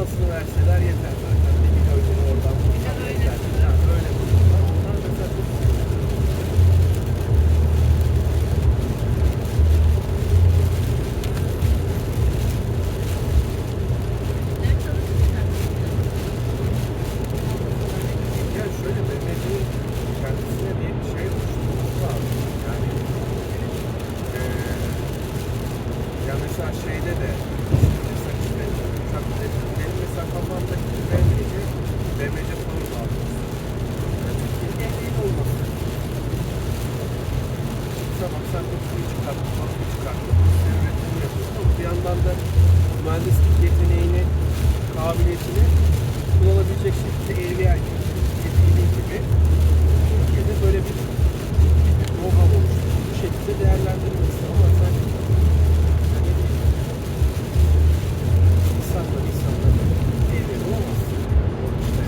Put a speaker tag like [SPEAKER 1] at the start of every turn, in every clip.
[SPEAKER 1] parasını verseler yeter zaten. Bir milyon lira oradan bulsam yeter. Yani öyle bulurlar. Onlar mesela çok yani şöyle Mehmet'in kendisine bir şey oluşturması lazım. Yani ya mesela şeyde de mesela işte uçak bileti benim mesela kafamdaki BMC sorun var. Yani Türkiye'de değil olması. Bak sen de suyu çıkarttın, bakımı çıkarttın. Senin üretimini yapıyorsun ama bir yandan da mühendislik yeteneğini, kabiliyetini kullanabilecek şekilde eğriyen yeteneği gibi Türkiye'de böyle bir know-how oluşturuyor. Bu şekilde değerlendirilmesi ama sen insanlar eğrili olamazsın. İşte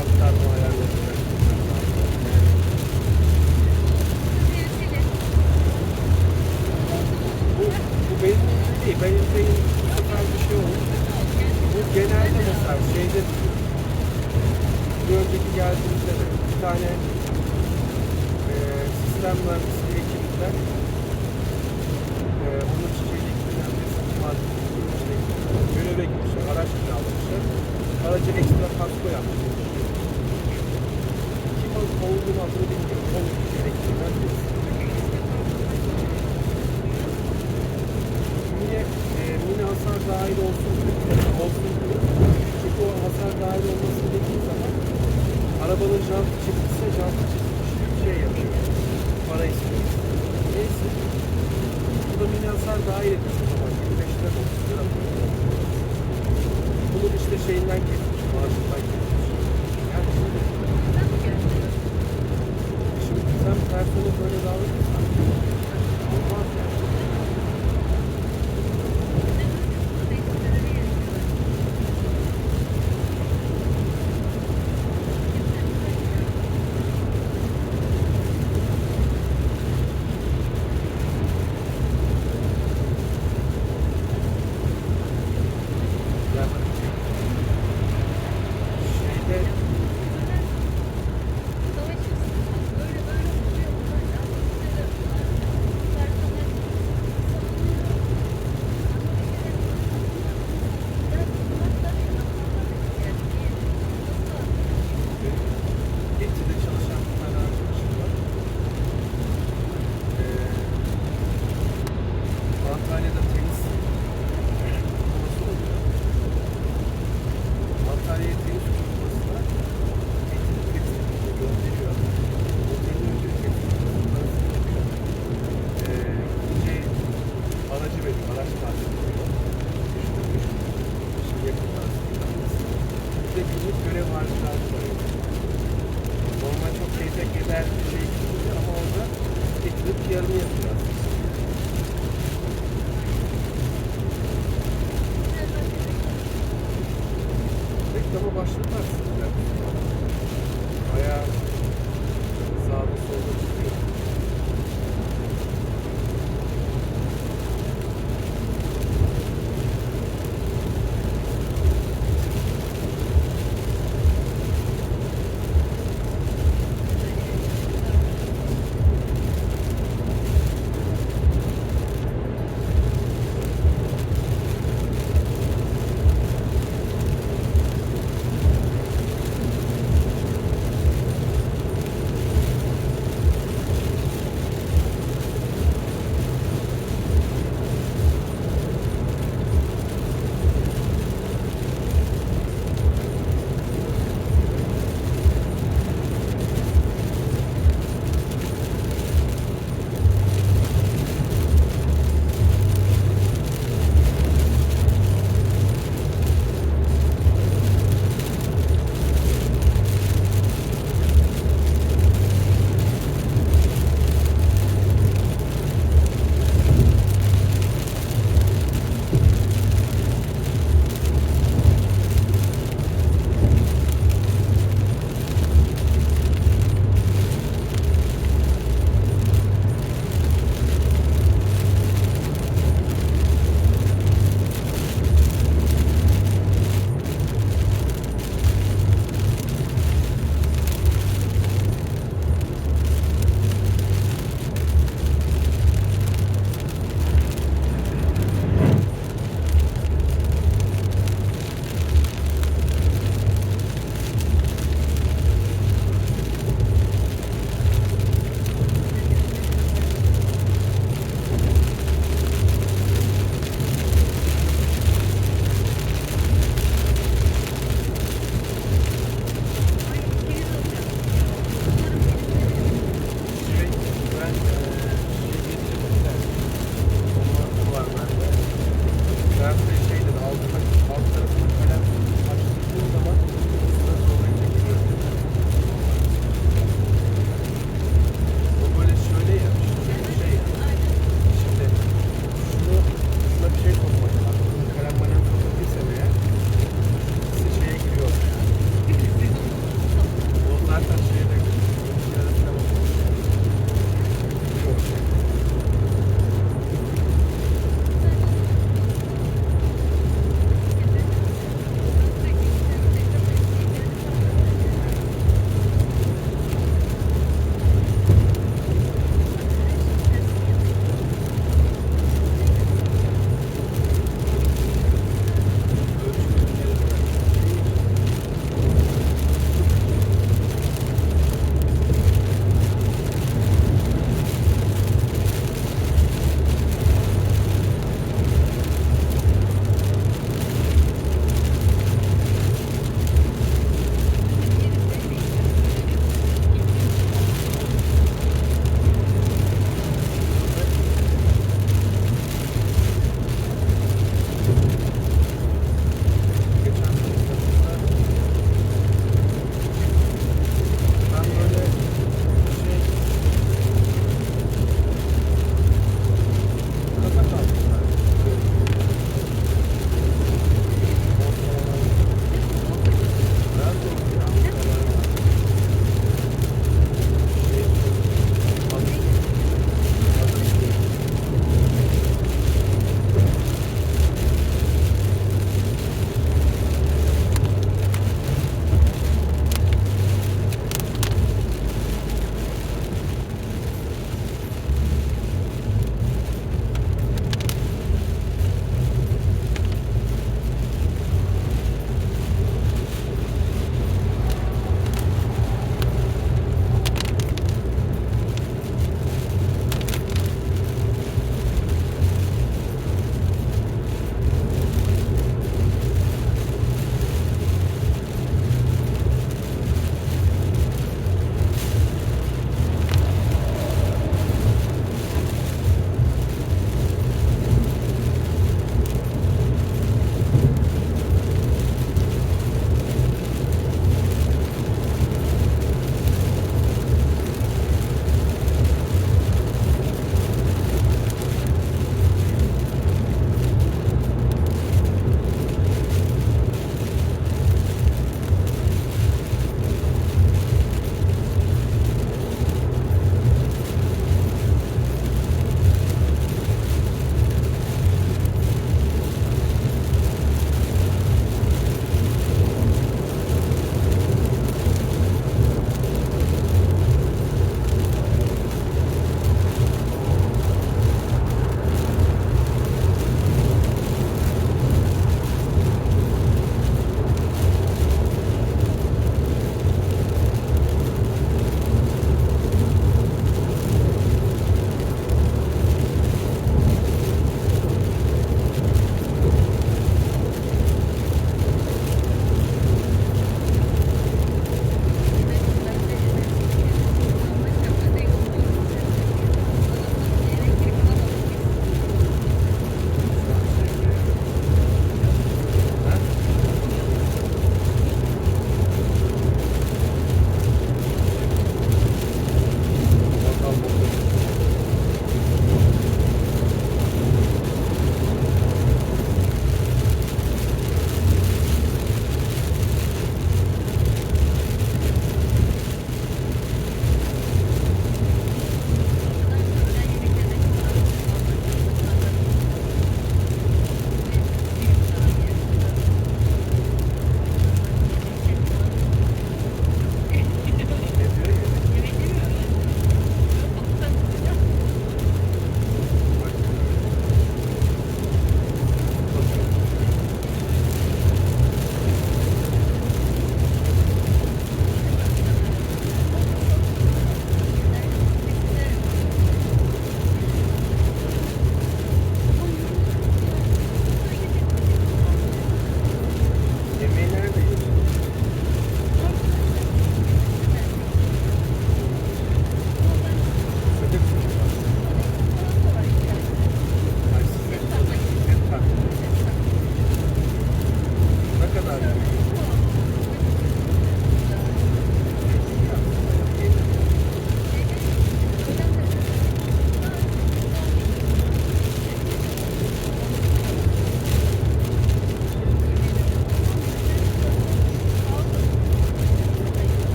[SPEAKER 1] aktarma ayarları. Bu benim değil. Benim bu sefer bir şey oldu. Bu genelde mesela şeyde bir önceki geldiğimizde de bir tane sistem mühendisliği ekibinde onun çiçeğilik bilmem göreve gitmişler, araç kiralamışlar. Araca ekstra kasko yapmışlar. Kim olduğunu adını bilmiyorum. Onun için elektriğinden birisi. Niye hasar dahil olsun diyor. Çünkü o hasar dahil olmasını dediği zaman arabanın jantı çıktıysa jantı çıkmış şey yapıyor. Para istiyor. Neyse. Bu da mini hasar dahil etmiş o zaman. 25 lira 30 lira. Bunun işte şeyinden kesmiş. Maaşından kesmiş. Yani şimdi sen personel böyle davranırsan olmaz yani. Antalya'da tenis turnuvası oluyor. Antalya'ya tenis turnuvasına eğitim kesinlikle gönderiyor. Otelin ücret kesinlikle parasını yapıyor. Aracı veriyor, araç kartı veriyor. Şimdi yakın parasını bir de günlük görev harcılarını veriyor. Normal çok keyfe eder bir şey değil ama orada getirip yarını yapacağız. Reklama başladılar sizler. Bayağı sağda solda çıkıyor.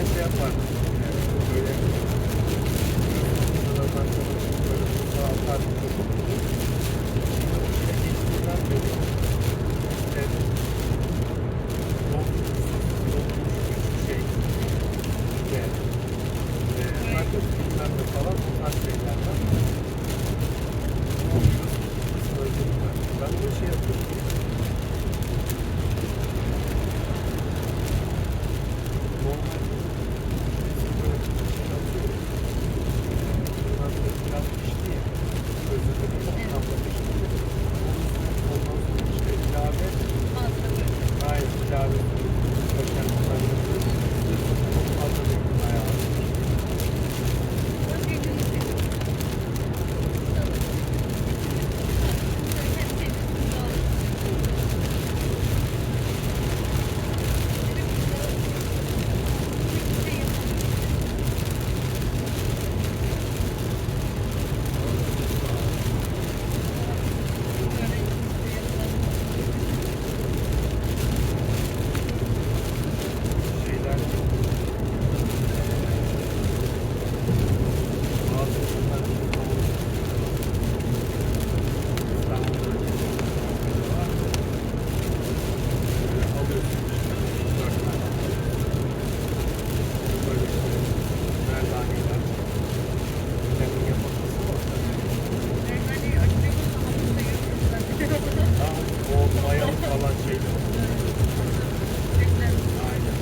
[SPEAKER 1] şey yapardım.